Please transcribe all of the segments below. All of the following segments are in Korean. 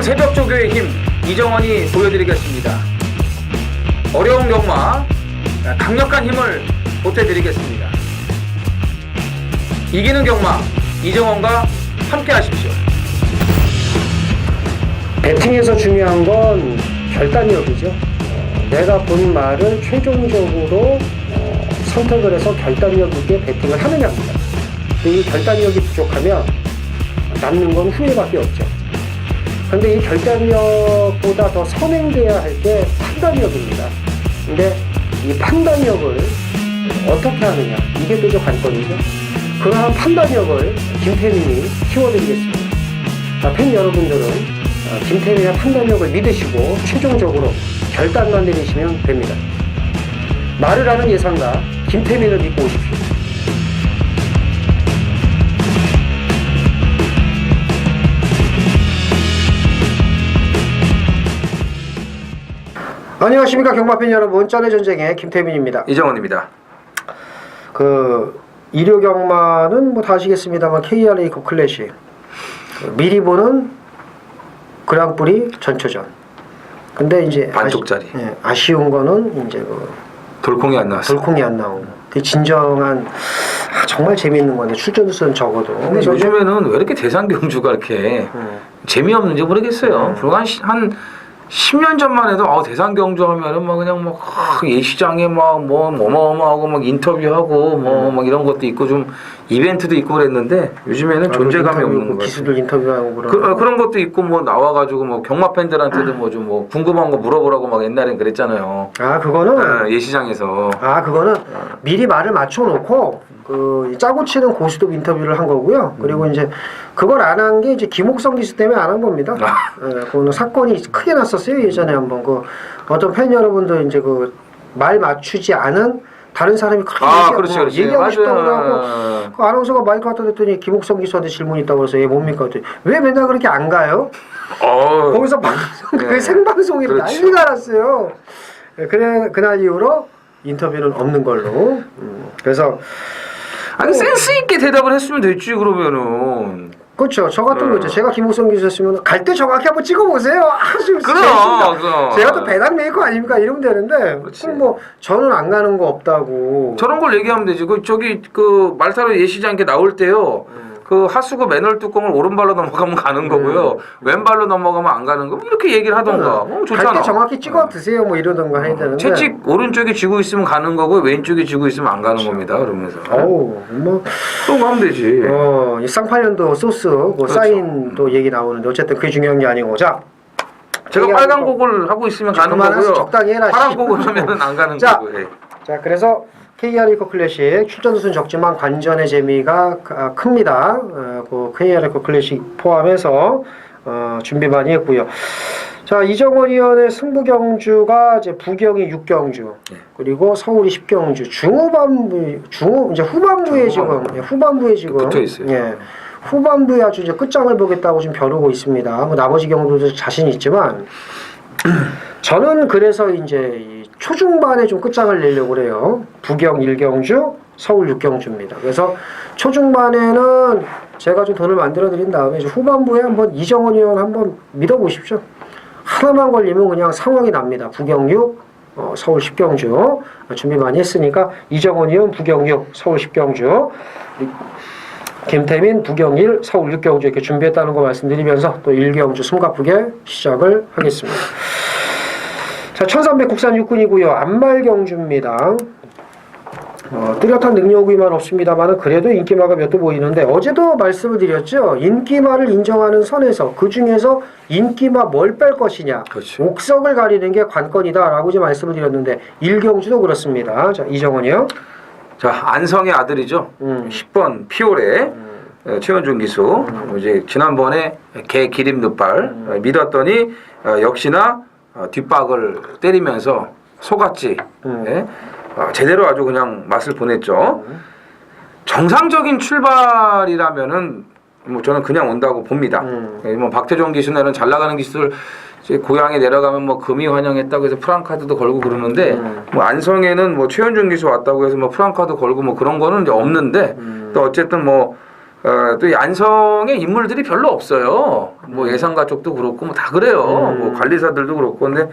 안녕 새벽조교의 힘 이정원이 보여드리겠습니다. 어려운 경마 강력한 힘을 보태드리겠습니다. 이기는 경마 이정원과 함께 하십시오. 배팅에서 중요한 건 결단력이죠. 내가 본 말을 최종적으로 선택을 해서 결단력 있게 배팅을 하느냐입니다. 이 결단력이 부족하면 남는 건 후회밖에 없죠. 그런데 이 결단력보다 더 선행돼야 할 게 판단력입니다. 근데 이 판단력을 어떻게 하느냐, 이게 또 관건이죠. 그러한 판단력을 김태민이 키워드리겠습니다. 팬 여러분들은 김태민의 판단력을 믿으시고 최종적으로 결단만 내리시면 됩니다. 말을 하는 예상가 김태민을 믿고 오십시오. 안녕하십니까 경마팬 여러분, 짠의 전쟁의 김태민입니다. 이정원입니다. 일요 경마는 뭐 다 아시겠습니다만 KRA 클래식, 미리 보는 그랑프리 전초전. 근데 이제 반쪽짜리. 아쉬운 거는 이제 돌콩이 안 나왔어. 돌콩이 안 나오고. 진정한 정말 재미있는 건데 출전수는 적어도. 근데 요즘에는 왜 이렇게 대상 경주가 이렇게 재미없는지 모르겠어요. 불과 한 10년 전만 해도 대상 경주 하면은 막 그냥 막 예시장에 막 뭐 어마어마하고 막 인터뷰하고 뭐 막 이런 것도 있고 좀 이벤트도 있고 그랬는데 요즘에는 존재감이 없는 거 같아요. 기수들 인터뷰하고 그런 것도 있고 뭐 나와가지고 뭐 경마 팬들한테도 뭐 좀 뭐 궁금한 거 물어보라고 막 옛날엔 그랬잖아요. 그거는 예시장에서. 그거는 미리 말을 맞춰놓고 짜고 치는 고수도 인터뷰를 한 거고요. 그리고 이제 그걸 안 한 게 이제 김옥성 기수 때문에 안 한 겁니다. 그거는 사건이 크게 났었어요. 예전에 한번 어떤 팬 여러분들 이제 말 맞추지 않은 다른 사람이 그렇게 그렇지. 얘기하고 싶다고 하고 그 아나운서가 마이크 갖다 댔더니 김옥성 기수한테 질문이 있다고 해서 얘 뭡니까? 그랬더니 왜 맨날 그렇게 안 가요? 거기서 생방송이 난리가 났어요. 그날 이후로 인터뷰는 없는 걸로. 그래서 센스 있게 대답을 했으면 됐지 그러면은. 그렇죠. 저 같은 거죠. 제가 김옥성 기수였으면 갈 때 정확히 한번 찍어보세요. 그럼. 제가 또 배당 메이커 아닙니까? 이러면 되는데. 그럼 뭐 저는 안 가는 거 없다고. 저런 걸 얘기하면 되지. 말타로 예시장 이렇게 나올 때요. 하수구 맨홀 뚜껑을 오른발로 넘어가면 가는 거고요. 왼발로 넘어가면 안 가는 거. 이렇게 얘기를 하던가. 좋잖아. 갈 때 정확히 찍어 드세요. 뭐 이러던가 해야 되는데. 채찍 오른쪽이 쥐고 있으면 가는 거고 왼쪽이 쥐고 있으면 안 가는 겁니다. 그러면서. 또 가면 되지. 이 쌍팔년도 소스 사인도 얘기 나오는데 어쨌든 그게 중요한 게 아니고. 자. 제가 빨간 곡을 하고 있으면 가는 거고요. 적당히 해라. 파란 곡을 하면은 안 가는 거고요. 자, 그래서 KR 이코 클래식 출전수는 적지만 관전의 재미가 큽니다. KR 이코 클래식 포함해서 준비 많이 했고요. 자, 이정원 위원의 승부 경주가 이제 부경이 6경주, 그리고 서울이 10경주, 이제 후반부에 지금 붙어 있어요. 후반부에 아주 이제 끝장을 보겠다고 지금 벼르고 있습니다. 나머지 경주도 자신 있지만 저는 그래서 이제 초중반에 좀 끝장을 내려고 그래요. 부경 1경주, 서울 6경주입니다. 그래서 초중반에는 제가 좀 돈을 만들어 드린 다음에 이제 후반부에 한번 이정원 의원 한번 믿어보십시오. 하나만 걸리면 그냥 상황이 납니다. 부경 6, 서울 10경주 준비 많이 했으니까 이정원 의원 부경 6, 서울 10경주, 김태민 부경 1, 서울 6경주 이렇게 준비했다는 거 말씀드리면서 또 1경주 숨가쁘게 시작을 하겠습니다. 자, 1300 국산 육군이고요. 안말경주입니다. 뚜렷한 능력이만 없습니다만 그래도 인기마가 몇 도 보이는데 어제도 말씀을 드렸죠. 인기마를 인정하는 선에서 그 중에서 인기마 뭘 뺄 것이냐, 그렇죠. 옥석을 가리는 게 관건이다라고 이제 말씀을 드렸는데 1경주도 그렇습니다. 자, 이정원이요. 자, 안성의 아들이죠. 10번 피오레 최원준 기수. 이제 지난번에 개 기림 늑발 믿었더니 역시나 뒷박을 때리면서 속았지. 제대로 아주 그냥 맛을 보냈죠. 정상적인 출발이라면은 뭐 저는 그냥 온다고 봅니다. 뭐 박태종 기수는 잘 나가는 기수들 고향에 내려가면 뭐 금이 환영했다고 해서 프랑카드도 걸고 그러는데 뭐 안성에는 뭐 최현준 기수 왔다고 해서 뭐 프랑카드 걸고 뭐 그런 거는 이제 없는데 또 어쨌든 뭐 또 이 안성에 인물들이 별로 없어요. 뭐 예상가 쪽도 그렇고 뭐 다 그래요. 뭐 관리사들도 그렇고 근데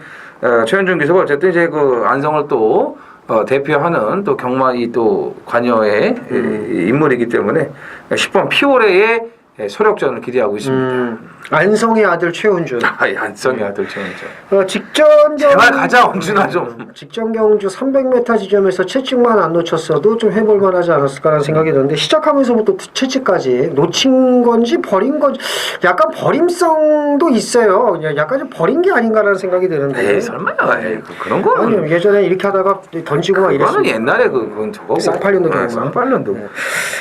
최현준 기수가 어쨌든 이제 그 안성을 또 대표하는 또 경마이 또 관여의 인물이기 때문에 10번 피오레의 소력전을 기대하고 있습니다. 안성의 아들 최훈준. 안성의 아들 최현준. 직전 제발 가자 원준아 좀. 직전 경주 300m 지점에서 채찍만 안 놓쳤어도 좀 해볼 만하지 않았을까라는 생각이 드는데 시작하면서부터 채찍까지 놓친 건지 버린 건지 약간 버림성도 있어요. 그냥 약간 좀 버린 게 아닌가라는 생각이 드는데. 에이 설마 그런 거 아니요 예전에 이렇게 하다가 던지고 막 그거는 이랬어요. 옛날에 그건 저거고 쌍팔년도 경우만. 쌍팔년도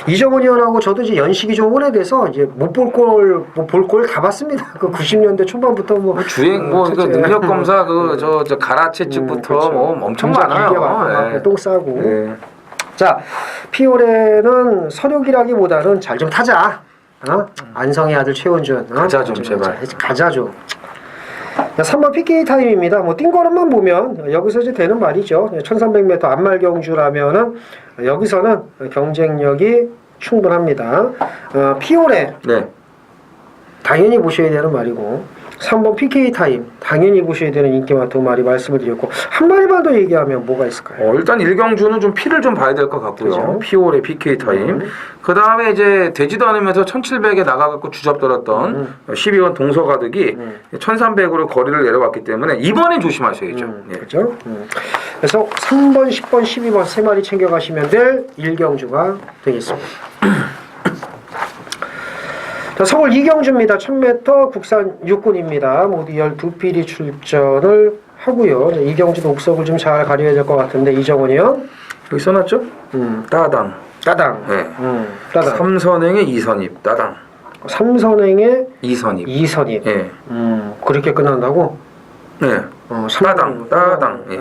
이정훈 의원하고 저도 이제 연식이 좀 오래돼서 이제 못 볼 걸 다 봤습니다. 그 90년대 초반부터 뭐 주행 뭐 그 능력 검사 저 가라 채찍부터 그렇죠. 뭐 엄청 길게 많아요. 많고 똥 싸고. 네. 자 피오레는 서륙이라기보다는 잘 좀 타자. 안성의 아들 최원준. 가자 좀 제발. 가자 좀. 3번 PK 타임입니다. 뭐 띵거름만 보면 여기서 이제 되는 말이죠. 1300m 안말 경주라면은 여기서는 경쟁력이 충분합니다. 피오레 네. 당연히 보셔야 되는 말이고 3번 PK 타임 당연히 보셔야 되는 인기마 두 마리 말씀을 드렸고 한 마리만 더 얘기하면 뭐가 있을까요? 일단 일경주는 좀 피를 좀 봐야 될 것 같고요. 그죠? 피오레 PK 타임. 그 다음에 이제 되지도 않으면서 1700에 나가갖고 주접들었던 12번 동서가득이 1300으로 거리를 내려왔기 때문에 이번엔 조심하셔야죠. 예. 그렇죠? 그래서 3번, 10번, 12번 세 마리 챙겨가시면 될 일경주가 되겠습니다. 자, 서울 이경주입니다. 1000m 국산 육군입니다. 모두 12필이 출전을 하고요. 이경주도 옥석을 좀 잘 가려야 될 것 같은데 이정훈이요? 여기 써놨죠? 따당. 따당. 네. 따당. 삼선행의 이선입. 따당. 삼선행의 이선입. 이선입. 예. 그렇게 끝난다고? 네. 따당. 예.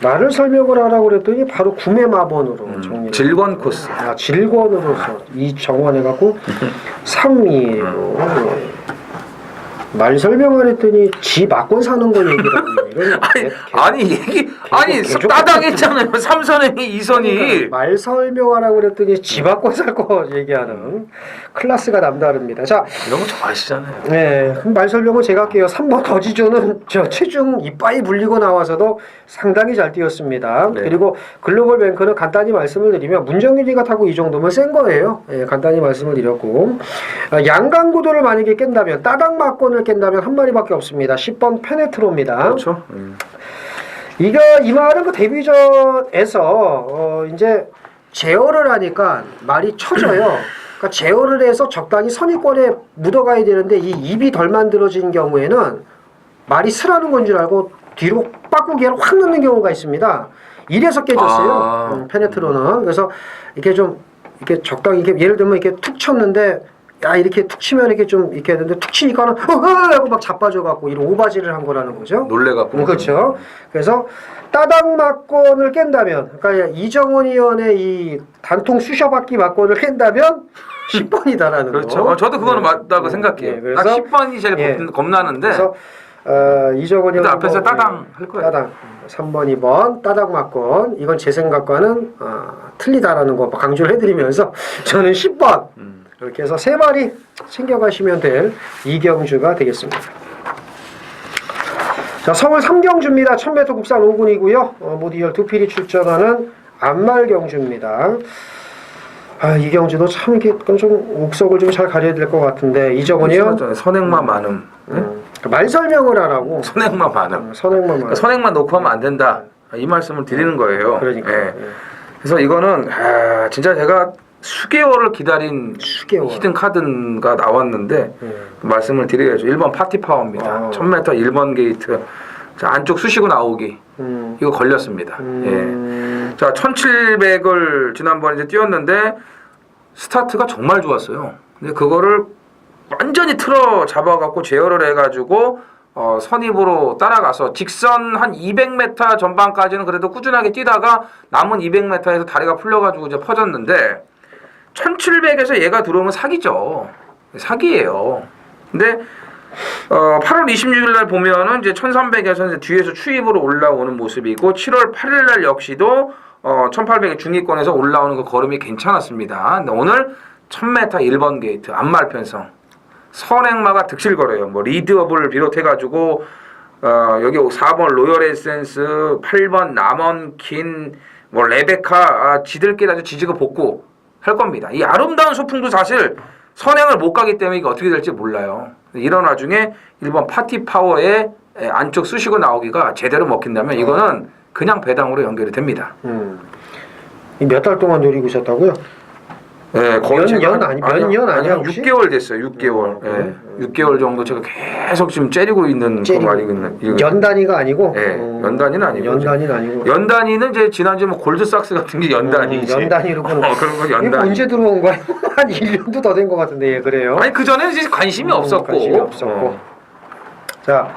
나를 설명을 하라고 그랬더니 바로 구매 마번으로 정리. 질권 코스. 질권으로서 이 정원해갖고 3위로 말 설명을 했더니 지 맞고 사는 거 얘기라고. 아니 따당했잖아요. 삼선행이 이선이. 그러니까 말 설명하라고 그랬더니 지 맞고 살 거 얘기하는 클래스가 남다릅니다. 자, 이런 거 좀 아시잖아요. 네, 그럼 말 설명은 제가 할게요. 3번 더지조는 저 체중 이빠이 불리고 나와서도 상당히 잘 뛰었습니다. 네. 그리고 글로벌 뱅크는 간단히 말씀을 드리면 문정균이가 타고 이 정도면 센 거예요. 예, 간단히 말씀을 드렸고 양강구도를 만약에 깬다면 따당 막권을 깬다면 한 마리밖에 없습니다. 10번 페네트로입니다. 그렇죠. 이 말은 그 데뷔전에서 이제 제어를 하니까 말이 쳐져요. 그러니까 제어를 해서 적당히 선입권에 묻어가야 되는데 이 입이 덜 만들어진 경우에는 말이 쓰라는 건 줄 알고 뒤로 빠꾸기를 확 넣는 경우가 있습니다. 이래서 깨졌어요. 페네트로는. 그래서 이렇게 좀 이렇게 적당히 이렇게 예를 들면 이렇게 툭 쳤는데 이렇게 툭 치면 이렇게 좀 이렇게 했는데 툭 치니까는 하고 막 자빠져갖고 이런 오바지를 한 거라는 거죠. 놀래갖고. 그렇죠. 그래서 따당 막권을 깬다면, 그러니까 이정훈 의원의 이 단통 쑤셔받기 막권을 깬다면 10번이다라는 그렇죠. 거. 저도 그거는 맞다고 생각해요. 그래서, 딱 10번이 제일 겁나는데. 그래서 이정훈 의원 앞에서 따당 할 거예요. 따당. 3번, 2번 따당 막권. 이건 제 생각과는 틀리다라는 거 강조를 해드리면서 저는 10번. 이렇게 해서 세 마리 챙겨가시면 될 이경주가 되겠습니다. 자, 서울 3경주입니다. 1000m 국산 5군이고요. 모두 12필이 출전하는 안말 경주입니다. 이경주도 참 이렇게 좀 옥석을 좀 잘 가려야 될 것 같은데 이정훈이요? 선행만 많음. 말 설명을 하라고. 선행만 많음. 선행만 놓고 하면 안 된다. 이 말씀을 드리는 거예요. 그러니까. 예. 그래서 이거는 진짜 제가 수개월을 기다린 히든 카드가 나왔는데 말씀을 드려야죠. 1번 파티파워입니다. 1000m 1번 게이트. 자, 안쪽 쑤시고 나오기. 이거 걸렸습니다. 예. 자, 1700을 지난번에 이제 뛰었는데 스타트가 정말 좋았어요. 근데 그거를 완전히 틀어 잡아갖고 제어를 해가지고 선입으로 따라가서 직선 한 200m 전반까지는 그래도 꾸준하게 뛰다가 남은 200m에서 다리가 풀려가지고 이제 퍼졌는데 1700에서 얘가 들어오면 사기죠. 사기예요. 근데 8월 26일 날 보면은 이제 1300에서 이제 뒤에서 추입으로 올라오는 모습이고 7월 8일 날 역시도 1800의 중위권에서 올라오는 그 걸음이 괜찮았습니다. 근데 오늘 1000m 1번 게이트, 안말 편성, 선행마가 득실거려요. 뭐 리드업을 비롯해가지고 여기 4번 로열 에센스, 8번 남원킨, 뭐 레베카, 지들끼리 아주 지지고 볶고 할 겁니다. 이 아름다운 소풍도 사실 선행을 못 가기 때문에 이게 어떻게 될지 몰라요. 이런 와중에 1번 파티 파워에 안쪽 쑤시고 나오기가 제대로 먹힌다면 이거는 그냥 배당으로 연결이 됩니다. 몇 달 동안 노리고 있었다고요? 네, 거의 몇 제가 년 아니 몇 년 아니야 혹시? 6개월 됐어요. 6개월. 그래? 6개월 정도 제가 계속 지금 째리고 있는 그 말이거든요. 연 단위가 아니고? 네, 연 단위는 아니고. 연 단위는 아니고. 연 단위는 이제 지난주에 뭐 골드삭스 같은 게 연 단위지. 연 단위로는. 그런 건 연 이거 단위. 언제 들어온 거야? 한 1년도 더 된 것 같은데, 예, 그래요? 아니 그 전에는 이제 관심이 없었고. 관심이 없었고. 자,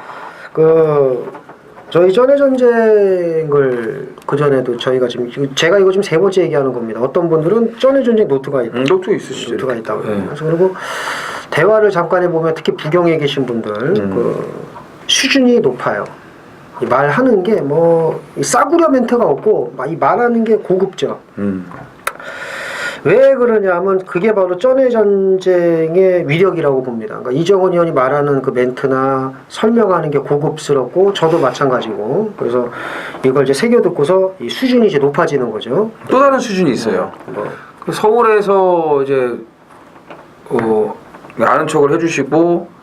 저희 전해 전쟁을 그 전에도 저희가 지금 제가 이거 지금 세 번째 얘기하는 겁니다. 어떤 분들은 전해 전쟁 노트가 있다. 노트 있으시죠. 노트가 있다고. 네. 그래서 그리고 대화를 잠깐 해보면 특히 부경에 계신 분들 그 수준이 높아요. 이 말하는 게 뭐 싸구려 멘트가 없고 이 말하는 게 고급져. 왜 그러냐면 그게 바로 전해 전쟁의 위력이라고 봅니다. 그러니까 이정원 의원이 말하는 그 멘트나 설명하는 게 고급스럽고 저도 마찬가지고 그래서 이걸 이제 새겨 듣고서 이 수준이 이제 높아지는 거죠. 또 다른 수준이 있어요. 그 서울에서 이제 아는 척을 해주시고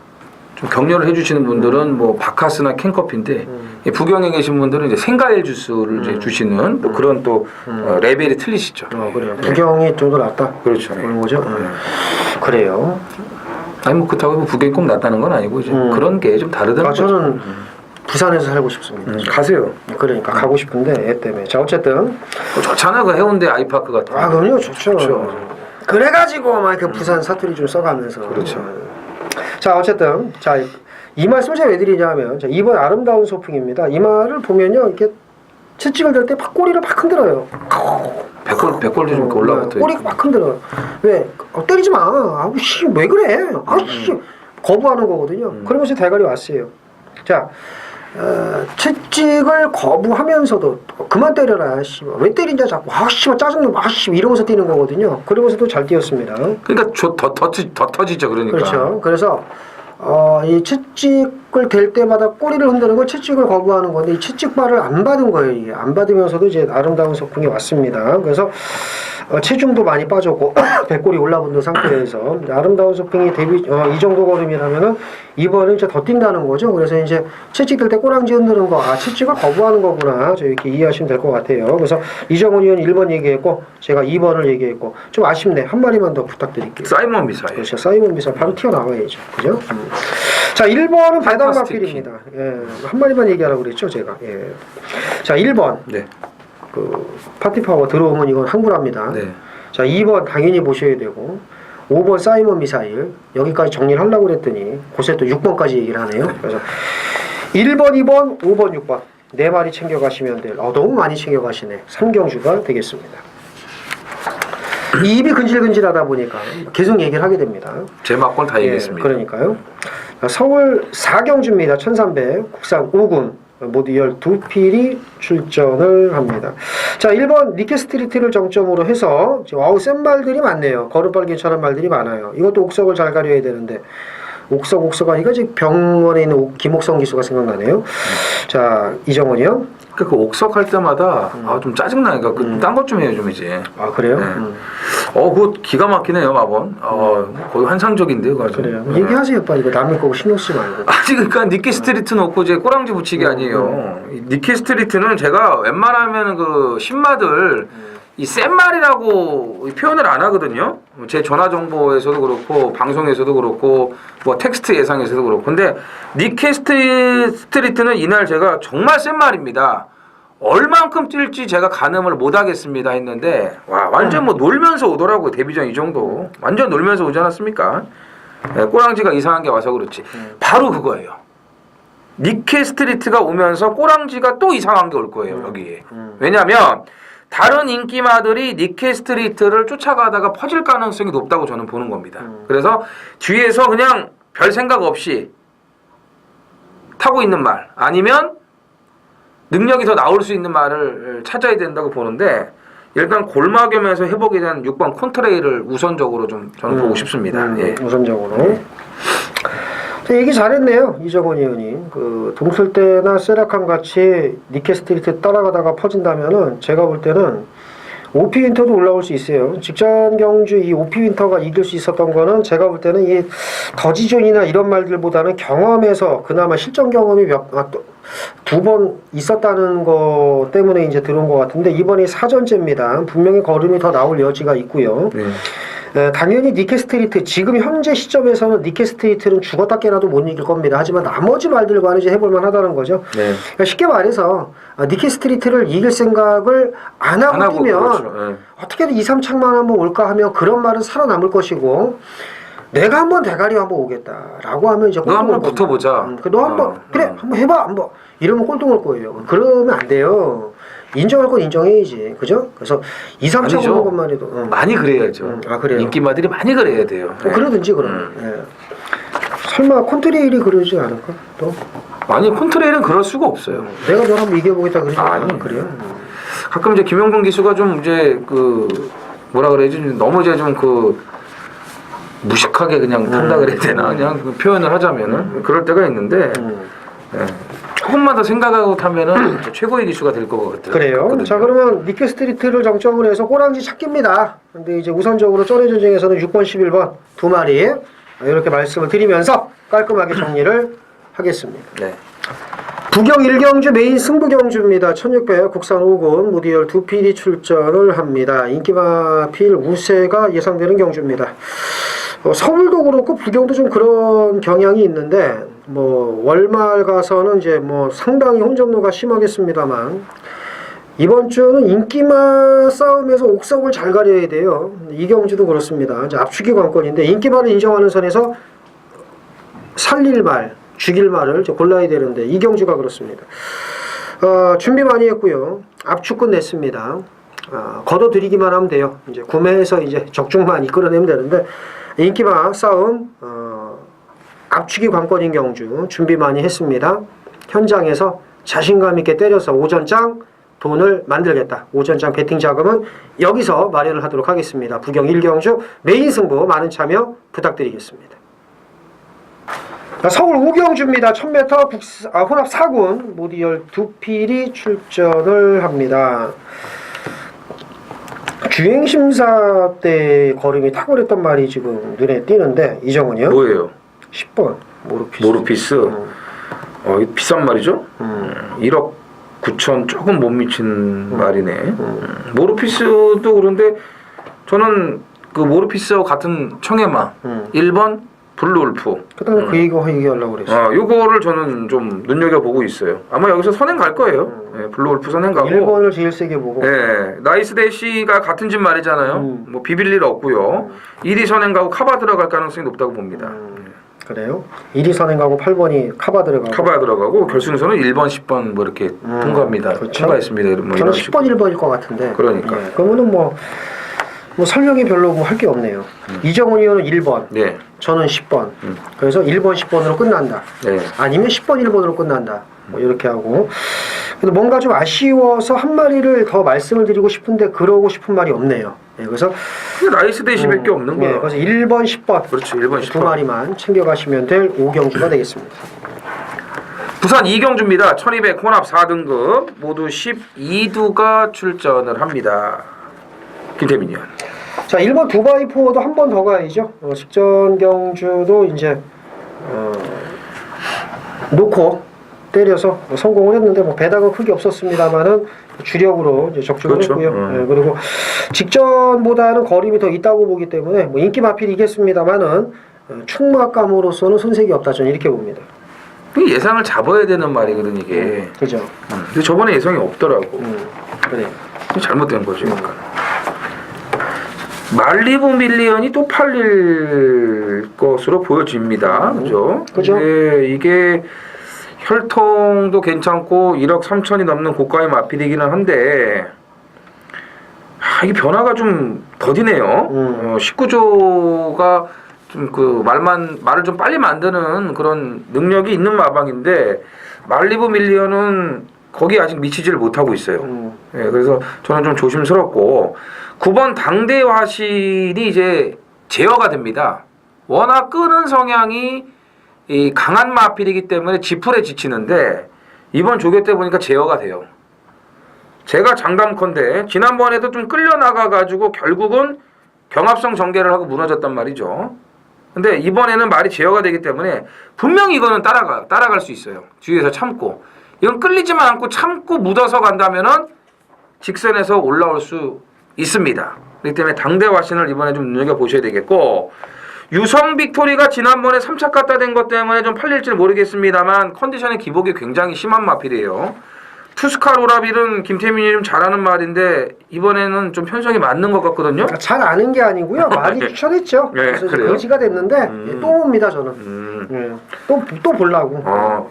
좀 격려를 해주시는 분들은 뭐 바카스나 캔커피인데 부경에 계신 분들은 이제 생과일 주스를 이제 주시는 또 그런 또 레벨이 틀리시죠. 그래요. 부경이 좀 더 낫다. 그렇죠. 그런 거죠. 그래요. 아니 뭐 그렇다고 뭐 부경이 꼭 낫다는 건 아니고 이제 그런 게 좀 다르다는 거죠. 저는 부산에서 살고 싶습니다. 가세요. 그러니까 가고 싶은데 애 때문에. 자 어쨌든 좋잖아 그 해운대 아이파크 같은. 그럼요 좋죠. 그렇죠. 그래가지고 막 그 부산 사투리 좀 써가면서. 그렇죠. 자 어쨌든 이 말씀 제가 왜 드리냐면 이번 아름다운 소풍입니다. 이 말을 보면요 이렇게 채찍을 들 때 꼬리를 막 흔들어요. 백골도 좀 올라붙어. 꼬리가 막 흔들어요. 왜 때리지 마. 아우 씨왜 그래? 아우 씨 거부하는 거거든요. 그러면서 대가리 왔어요. 자 채찍을 거부하면서도 그만 때려라. 씨 왜 때리냐 자꾸. 씨 짜증나. 씨 이러면서 뛰는 거거든요. 그러면서도 잘 뛰었습니다. 그러니까 더 터지죠 그러니까. 그렇죠. 그래서 이 채찍을 댈 때마다 꼬리를 흔드는 걸 채찍을 거부하는 건데 이 채찍발을 안 받은 거예요. 이게. 안 받으면서도 이제 아름다운 소풍이 왔습니다. 그래서 체중도 많이 빠졌고 배꼽이 올라붙는 상태에서 아름다운 소풍이 이 정도 걸음이라면은 이번에 이제 더 뛴다는 거죠. 그래서 이제 채찍 들 때 꼬랑지 흔드는 거, 채찍을 거부하는 거구나. 이렇게 이해하시면 될 것 같아요. 그래서 이정원 의원 1번 얘기했고 제가 2번을 얘기했고 좀 아쉽네. 한 마리만 더 부탁드릴게요. 사이먼 미사일. 그렇죠. 사이먼 미사일 바로 튀어나와야죠. 그죠? 자, 1번은 배당 마필입니다. 예. 한 마리만 얘기하라고 그랬죠, 제가. 예. 자, 1번. 네. 파티 파워 들어오면 이건 항구랍니다. 네. 자, 2번 당연히 보셔야 되고 5번 사이먼 미사일 여기까지 정리를 하려고 그랬더니 곳에 또 6번까지 얘기를 하네요. 그래서 1번, 2번, 5번, 6번 네 마리 챙겨가시면 될 너무 많이 챙겨가시네. 삼경주가 되겠습니다. 이 입이 근질근질하다 보니까 계속 얘기를 하게 됩니다. 제 막권 다 얘기했습니다. 그러니까요. 서울 4경주입니다. 1300 국산 5군 모두 12필이 출전을 합니다. 자, 1번 니케 스트리트를 정점으로 해서 와우 센 말들이 많네요. 걸음발 괜찮은 말들이 많아요. 이것도 옥석을 잘 가려야 되는데 옥석 아니가 지금 병원에 있는 김옥성 기수가 생각나네요. 자, 이정원이요. 그 옥석 할 때마다 좀 짜증나니까 딴 것 좀 해요 좀 이제. 그래요? 네. 그거 기가 막히네요 마본. 거의 환상적인데요, 그거. 그래요. 얘기하세요, 빨리. 이거 남의 거고 신경 쓰지 말고. 아직 그러니까 니케 스트리트 놓고 이제 꼬랑지 붙이기 아니에요. 니케 스트리트는 제가 웬만하면 그 신마들 이 센 말이라고 표현을 안 하거든요. 제 전화 정보에서도 그렇고 방송에서도 그렇고 뭐 텍스트 예상에서도 그렇고. 근데 니케 스트리트는 이날 제가 정말 센 말입니다. 얼만큼 뛸지 제가 가늠을 못 하겠습니다 했는데 와 완전 뭐 놀면서 오더라고요. 데뷔전 이 정도 완전 놀면서 오지 않았습니까? 네, 꼬랑지가 이상한 게 와서 그렇지. 바로 그거예요. 니케 스트리트가 오면서 꼬랑지가 또 이상한 게 올 거예요 여기에. 왜냐하면 다른 인기마들이 니케 스트리트를 쫓아가다가 퍼질 가능성이 높다고 저는 보는 겁니다. 그래서 뒤에서 그냥 별 생각 없이 타고 있는 말 아니면 능력이 더 나올 수 있는 말을 찾아야 된다고 보는데 일단 골마겸에서 회복에 대한 6번 콘트레일을 우선적으로 좀 저는 보고 싶습니다. 예. 우선적으로. 자, 얘기 잘했네요. 이정원 의원이. 그 동설대나 세라캄 같이 니케스트리트 따라가다가 퍼진다면은 제가 볼 때는 오피 윈터도 올라올 수 있어요. 직전 경주 이 오피 윈터가 이길 수 있었던 거는 제가 볼 때는 이 더지존이나 이런 말들보다는 경험에서 그나마 실전 경험이 두 번 있었다는 거 때문에 이제 들어온 것 같은데 이번이 4전째입니다. 분명히 걸음이 더 나올 여지가 있고요. 당연히 니케스트리트 지금 현재 시점에서는 니케스트리트는 죽었다 깨나도 못 이길 겁니다. 하지만 나머지 말들과는 이제 해볼 만하다는 거죠. 그러니까 쉽게 말해서 니케스트리트를 이길 생각을 안 하고 뛰면 그렇죠. 어떻게든 2, 3창만 한번 올까 하면 그런 말은 살아남을 것이고 내가 한번 대가리 한번 오겠다라고 하면 이제 너 한번 붙어보자. 너 한번 그래 한번 해봐 한번 이러면 꼴등할 거예요. 그러면 안 돼요. 인정할 건 인정해야지, 그죠? 그래서 2, 3차 오는 것만 해도 많이 그래야죠. 아 그래요. 인기마들이 많이 그래야 돼요. 그러든지 그러면. 설마 콘트레일이 그러지 않을까? 또 아니 콘트레일은 그럴 수가 없어요. 내가 너 한번 이겨보겠다 그러지 아니 그래요? 가끔 이제 김영근 기수가 좀 이제 그 뭐라 그래야지 너무 이제 좀 그 무식하게 그냥 탄다 그래야 되나 그냥 그 표현을 하자면은 그럴 때가 있는데 조금만 더 생각하고 타면은 최고의 기수가 될 것 같아요. 그래요. 자 그러면 니케스트리트를 정점으로 해서 꼬랑지 찾기입니다. 근데 이제 우선적으로 쩐의 전쟁에서는 6번, 11번 두 마리 이렇게 말씀을 드리면서 깔끔하게 정리를 하겠습니다. 네. 부경 1경주 메인 승부 경주입니다. 1600 국산 5군 모디열 2필이 출전을 합니다. 인기마필 우세가 예상되는 경주입니다. 서울도 그렇고 부경도 좀 그런 경향이 있는데 뭐 월말 가서는 이제 뭐 상당히 혼잡로가 심하겠습니다만 이번 주는 인기마 싸움에서 옥석을 잘 가려야 돼요. 이 경주도 그렇습니다. 이제 압축이 관건인데 인기마를 인정하는 선에서 살릴 말, 죽일 말을 이제 골라야 되는데 이 경주가 그렇습니다. 준비 많이 했고요. 압축 끝냈습니다. 걷어들이기만 하면 돼요. 이제 구매해서 이제 적중만 이끌어내면 되는데 인기마 싸움 압축이 관건인 경주 준비 많이 했습니다. 현장에서 자신감 있게 때려서 오전장 돈을 만들겠다. 오전장 베팅 자금은 여기서 마련을 하도록 하겠습니다. 부경 1경주 메인 승부 많은 참여 부탁드리겠습니다. 서울 우경주입니다. 1000m 혼합 4군 모디열 2필이 출전을 합니다. 주행심사 때 걸음이 탁월했던 말이 지금 눈에 띄는데 이정은이요? 뭐예요? 10번 모르피스. 모르피스. 이 비싼 말이죠? 1억 9천 조금 못 미친 말이네. 모르피스도 그런데 저는 그 모르피스와 같은 청해마 1번 블루울프. 그다음에 그 얘기하려고 그랬어요. 요거를 저는 좀 눈여겨보고 있어요. 아마 여기서 선행 갈 거예요. 블루울프 선행 가고. 1번을 제일 세게 보고. 나이스 대시가 같은 집 말이잖아요. 뭐 비빌 일 없고요. 1위 선행 가고 카바 들어갈 가능성이 높다고 봅니다. 그래요? 1위 선행 가고 8번이 카바 들어가고. 결승선은 1번, 10번 뭐 이렇게 통과합니다. 그렇죠? 통과했습니다. 뭐 저는 10번, 1번일 것 같은데. 그러니까. 그러면은 뭐 설명이 별로 뭐 할 게 없네요. 이정훈 의원은 1번, 네. 저는 10번. 그래서 1번, 10번으로 끝난다. 네. 아니면 10번, 1번으로 끝난다. 뭐 이렇게 하고. 근데 뭔가 좀 아쉬워서 한 마리를 더 말씀을 드리고 싶은데 그러고 싶은 말이 없네요. 그래서 나이스 대시밖에 없는 거예요. 그래서 1번, 10번. 그렇죠. 1번, 10번. 두 마리만 챙겨가시면 될 5경주가 되겠습니다. 부산 2경주입니다. 1200 혼합 4등급 모두 12두가 출전을 합니다. 김태민 의원. 자, 1번 두바이 포워도 한 번 더 가야죠. 직전 경주도 이제 놓고 때려서 성공을 했는데 뭐 배당은 크게 없었습니다만은 주력으로 이제 적중을 그렇죠. 했고요. 그리고 직전보다는 거림이 더 있다고 보기 때문에 뭐 인기 마필이겠습니다만은 충막감으로서는 손색이 없다 저는 이렇게 봅니다. 예상을 잡아야 되는 말이거든 이게. 그죠. 근데 저번에 예상이 없더라고. 그래요. 잘못된 거죠. 말리부 밀리언이 또 팔릴 것으로 보여집니다. 그죠? 그죠. 이게 혈통도 괜찮고 1억 3천이 넘는 고가의 마필이기는 한데 이게 변화가 좀 더디네요. 19조가 좀 그 말을 좀 빨리 만드는 그런 능력이 있는 마방인데 말리부 밀리언은 거기 아직 미치지를 못하고 있어요. 예, 그래서 저는 좀 조심스럽고 9번 당대화신이 이제 제어가 됩니다. 워낙 끄는 성향이 이 강한 마필이기 때문에 지풀에 지치는데 이번 조교 때 보니까 제어가 돼요. 제가 장담컨대 지난번에도 좀 끌려나가가지고 결국은 경합성 전개를 하고 무너졌단 말이죠. 근데 이번에는 말이 제어가 되기 때문에 분명히 이거는 따라갈 수 있어요. 뒤에서 참고. 이건 끌리지만 않고 참고 묻어서 간다면은 직선에서 올라올 수 있습니다. 그렇기 때문에 당대화신을 이번에 좀 눈여겨보셔야 되겠고 유성 빅토리가 지난번에 3차 갖다 된 것 때문에 좀 팔릴지는 모르겠습니다만 컨디션의 기복이 굉장히 심한 마필이에요. 투스카 로라빌은 김태민이 좀 잘하는 말인데 이번에는 좀 편성이 맞는 것 같거든요. 잘 아는 게 아니고요. 많이 추천했죠. 네, 그래서 그래요? 거지가 됐는데 또 옵니다 저는. 또 보려고.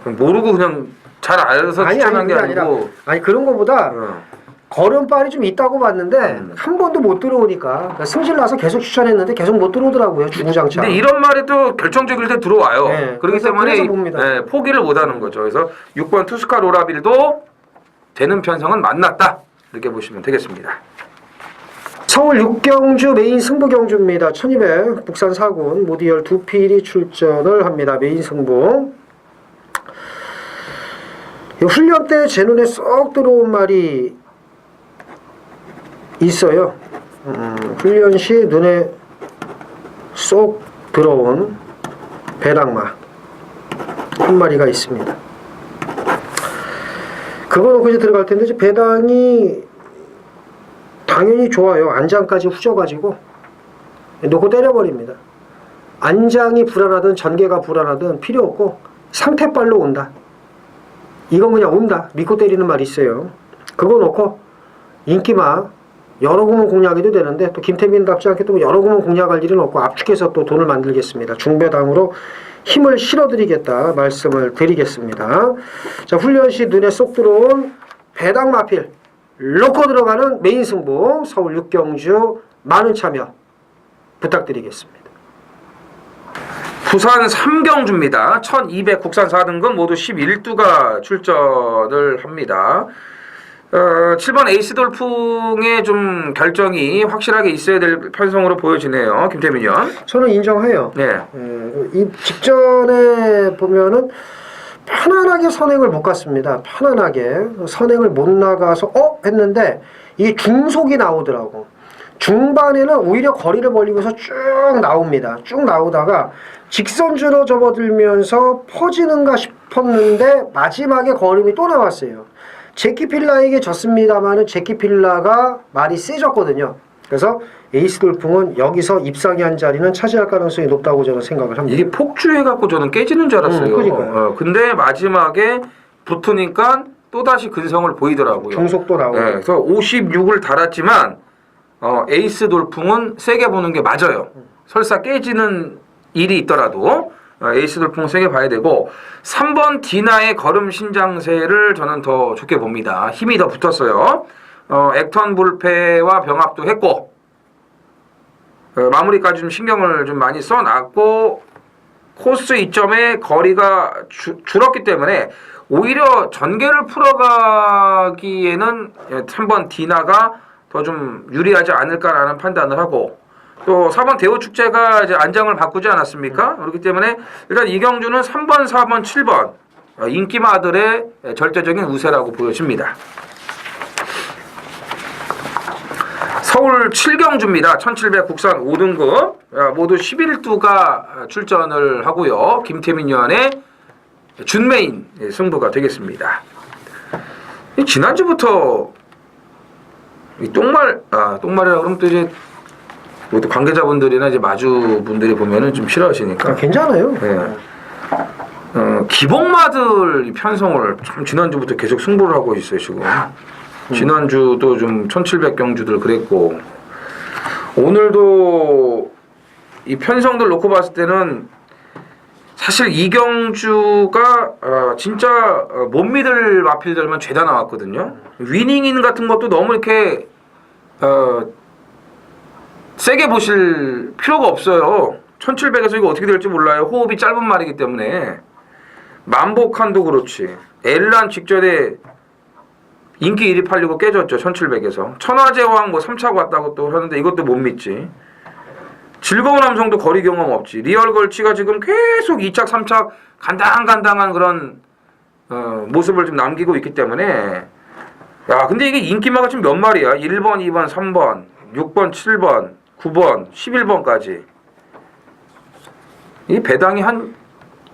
모르고 그냥 잘 알아서 추천한 게 아니고. 아니 그런 거보다 걸음발이 좀 있다고 봤는데 한 번도 못 들어오니까 그러니까 승질 나서 계속 추천했는데 계속 못 들어오더라고요. 주구장창. 근데 이런 말이 또 결정적일 때 들어와요. 네, 그렇기 때문에 그래서 봅니다. 포기를 못하는 거죠. 그래서 6번 투스카 로라빌도 되는 편성은 만났다. 이렇게 보시면 되겠습니다. 서울 6경주 메인 승부 경주입니다. 1200 북산 4군 모디열 두 필이 출전을 합니다. 메인 승부. 훈련 때 제 눈에 쏙 들어온 말이 있어요. 훈련 시 눈에 쏙 들어온 배낭마 한 마리가 있습니다. 그거 놓고 이제 들어갈 텐데 이제 배당이 당연히 좋아요. 안장까지 후져가지고 놓고 때려버립니다. 안장이 불안하든 전개가 불안하든 필요 없고 상태발로 온다. 이건 그냥 온다. 믿고 때리는 말이 있어요. 그거 놓고 인기마 여러 구멍 공략해도 되는데 또 김태민답지 않게 또 여러 구멍 공략할 일은 없고 압축해서 또 돈을 만들겠습니다. 중배당으로 힘을 실어드리겠다 말씀을 드리겠습니다. 자, 훈련 시 눈에 쏙 들어온 배당 마필 놓고 들어가는 메인 승부 서울 6경주 많은 참여 부탁드리겠습니다. 부산 3경주입니다. 1200 국산 4등급 모두 11두가 출전을 합니다. 7번 에이스 돌풍의 좀 결정이 확실하게 있어야 될 편성으로 보여지네요. 김태민 위원. 저는 인정해요. 네. 이 직전에 보면은 편안하게 선행을 못 갔습니다. 편안하게 선행을 못 나가서 했는데 이게 중속이 나오더라고. 중반에는 오히려 거리를 벌리고서 쭉 나옵니다. 쭉 나오다가 직선주로 접어들면서 퍼지는가 싶었는데 마지막에 걸음이 또 나왔어요. 제키필라에게 졌습니다만은 제키필라가 말이 세졌거든요. 그래서 에이스 돌풍은 여기서 입상이 한 자리는 차지할 가능성이 높다고 저는 생각을 합니다. 이게 폭주해갖고 저는 깨지는 줄 알았어요. 그러니까요. 근데 마지막에 붙으니까 또다시 근성을 보이더라고요. 중속도 나오고. 네, 그래서 56을 달았지만 에이스 돌풍은 세게 보는 게 맞아요. 설사 깨지는 일이 있더라도 에이스 돌풍 세게 봐야 되고 3번 디나의 걸음 신장세를 저는 더 좋게 봅니다. 힘이 더 붙었어요. 액턴 불패와 병합도 했고 마무리까지 좀 신경을 좀 많이 써놨고 코스 이점의 거리가 줄었기 때문에 오히려 전개를 풀어가기에는 3번 디나가 더 좀 유리하지 않을까라는 판단을 하고 또 4번 대우축제가 이제 안장을 바꾸지 않았습니까? 그렇기 때문에 일단 이경주는 3번, 4번, 7번 인기마들의 절대적인 우세라고 보여집니다. 서울 7경주입니다. 1700 국산 5등급 모두 11두가 출전을 하고요. 김태민 위원의 준메인 승부가 되겠습니다. 지난주부터 이 똥말이라고 그러면 또 이제 또 관계자분들이나 이제 마주분들이 보면은 좀 싫어하시니까. 괜찮아요. 네. 기복마들 편성을 참 지난주부터 계속 승부를 하고 있어요, 지금. 지난주도 좀 1700경주들 그랬고, 오늘도 이 편성들 놓고 봤을 때는 사실 이경주가 진짜 못 믿을 마필들만 죄다 나왔거든요. 위닝인 같은 것도 너무 이렇게 세게 보실 필요가 없어요. 1700에서 이거 어떻게 될지 몰라요. 호흡이 짧은 말이기 때문에. 만복한도 그렇지. 엘란 직전에 인기 1위 팔리고 깨졌죠. 1700에서. 천하제왕 뭐 3차 왔다고 또 하는데 이것도 못 믿지. 즐거운 함성도 거리 경험 없지. 리얼 걸치가 지금 계속 2착, 3착 간당간당한 그런 모습을 좀 남기고 있기 때문에 야, 근데 이게 인기마가 지금 몇 마리야? 1번, 2번, 3번, 6번, 7번, 9번, 11번까지. 이 배당이 한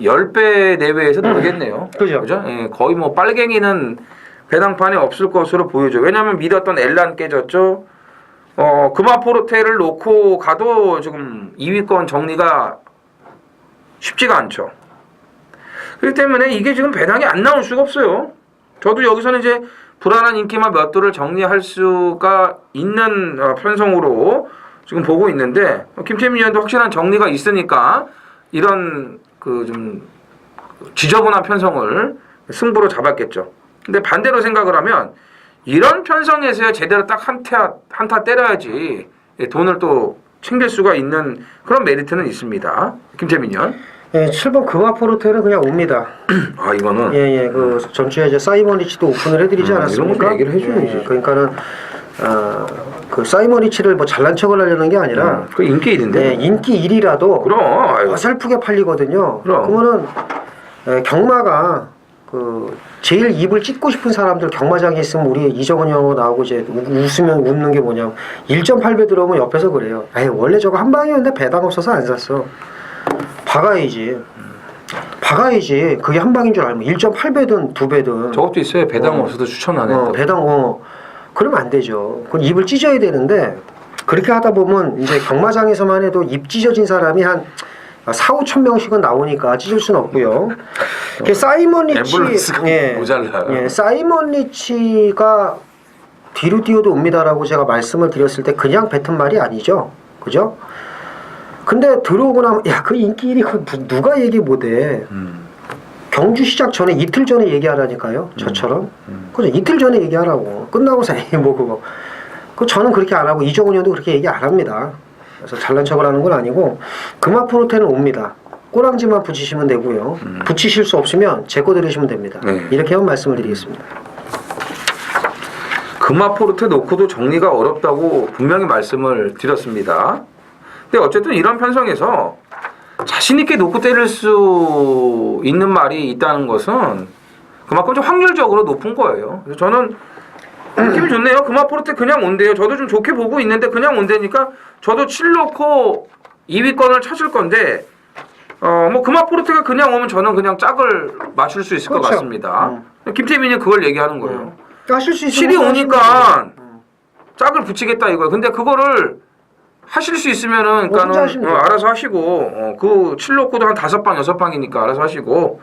10배 내외에서 모르겠네요. 그죠. 그죠? 예, 거의 뭐 빨갱이는 배당판에 없을 것으로 보여져. 왜냐면 믿었던 엘란 깨졌죠. 금화포르테를 놓고 가도 지금 2위권 정리가 쉽지가 않죠. 그렇기 때문에 이게 지금 배당이 안 나올 수가 없어요. 저도 여기서는 이제 불안한 인기만 몇 도를 정리할 수가 있는 편성으로 지금 보고 있는데 김태민 의원도 확실한 정리가 있으니까 이런 그 좀 지저분한 편성을 승부로 잡았겠죠. 근데 반대로 생각을 하면 이런 편성에서야 제대로 딱 한타 때려야지 돈을 또 챙길 수가 있는 그런 메리트는 있습니다. 김태민 의원. 예, 7번 금화포르테는 그냥 옵니다. 아 이거는 예, 그 전주에 이제 사이먼리치도 오픈을 해드리지 않았습니까? 이런 거 얘기를 해줘야지. 예, 그러니까는 그 사이먼리치를 뭐 잘난 척을 하려는 게 아니라 그 인기 1인데. 예, 인기 1위라도 그럼 아이고. 어설프게 팔리거든요. 그럼. 그러면은 경마가 그 제일 입을 찢고 싶은 사람들 경마장에 있으면 우리 이정은 형하고 나오고 이제 웃으면 웃는 게 뭐냐면 1.8배 들어오면 옆에서 그래요. 에이 원래 저거 한 방이었는데 배당 없어서 안 샀어. 박아야지. 그게 한 방인 줄 알면 1.8배든 2배든. 저것도 있어요. 배당 없어도 추천 안 했다. 배당 그러면 안 되죠. 그건 입을 찢어야 되는데 그렇게 하다 보면 이제 경마장에서만 해도 입 찢어진 사람이 한 4-5천 명씩은 나오니까 찢을 수는 없고요. 사이먼리치 앰뷸런스가 모자라요. 예, 사이먼리치가 뒤로 뛰어도 옵니다라고 제가 말씀을 드렸을 때 그냥 뱉은 말이 아니죠. 그죠? 근데 들어오고 나면 야, 그 인기 1위 누가 얘기 못해. 경주 시작 전에 이틀 전에 얘기하라니까요. 저처럼. 그죠? 이틀 전에 얘기하라고. 끝나고서 에이 뭐 그거. 저는 그렇게 안 하고 이정훈 의원도 그렇게 얘기 안 합니다. 그래서 잘난 척을 하는 건 아니고 금화포르테는 옵니다. 꼬랑지만 붙이시면 되고요. 붙이실 수 없으면 제 거 들으시면 됩니다. 네. 이렇게만 말씀을 드리겠습니다. 금화포르테 놓고도 정리가 어렵다고 분명히 말씀을 드렸습니다. 근데 어쨌든 이런 편성에서 자신 있게 놓고 때릴 수 있는 말이 있다는 것은 그만큼 좀 확률적으로 높은 거예요. 그래서 저는 느낌이 좋네요. 금화포르테 그냥 온대요. 저도 좀 좋게 보고 있는데 그냥 온다니까 저도 7 놓고 2위권을 찾을 건데 뭐 금화포르테가 그냥 오면 저는 그냥 짝을 맞출 수 있을 것 같습니다. 김태민이 그걸 얘기하는 거예요. 하실 수 있으면 7이 오니까 짝을 붙이겠다 이거예요. 근데 그거를 하실 수 있으면은 그러니까는 알아서 하시고 그 7 놓고도 한 5방 6방이니까 알아서 하시고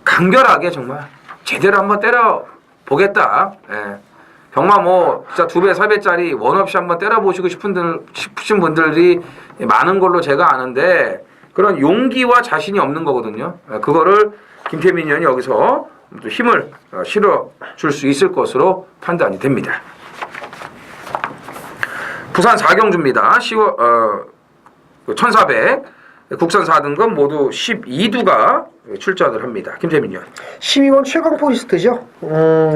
간결하게 정말 제대로 한번 때려 보겠다. 예. 경마 뭐 진짜 2배 3배짜리 원 없이 한번 때려보시고 싶으신 분들이 많은 걸로 제가 아는데 그런 용기와 자신이 없는 거거든요. 그거를 김태민 의원이 여기서 또 힘을 실어줄 수 있을 것으로 판단이 됩니다. 부산 4경주입니다. 1400 국산 4등급 모두 12두가 출전을 합니다. 김재민 의원. 12번 최강 포지스트죠.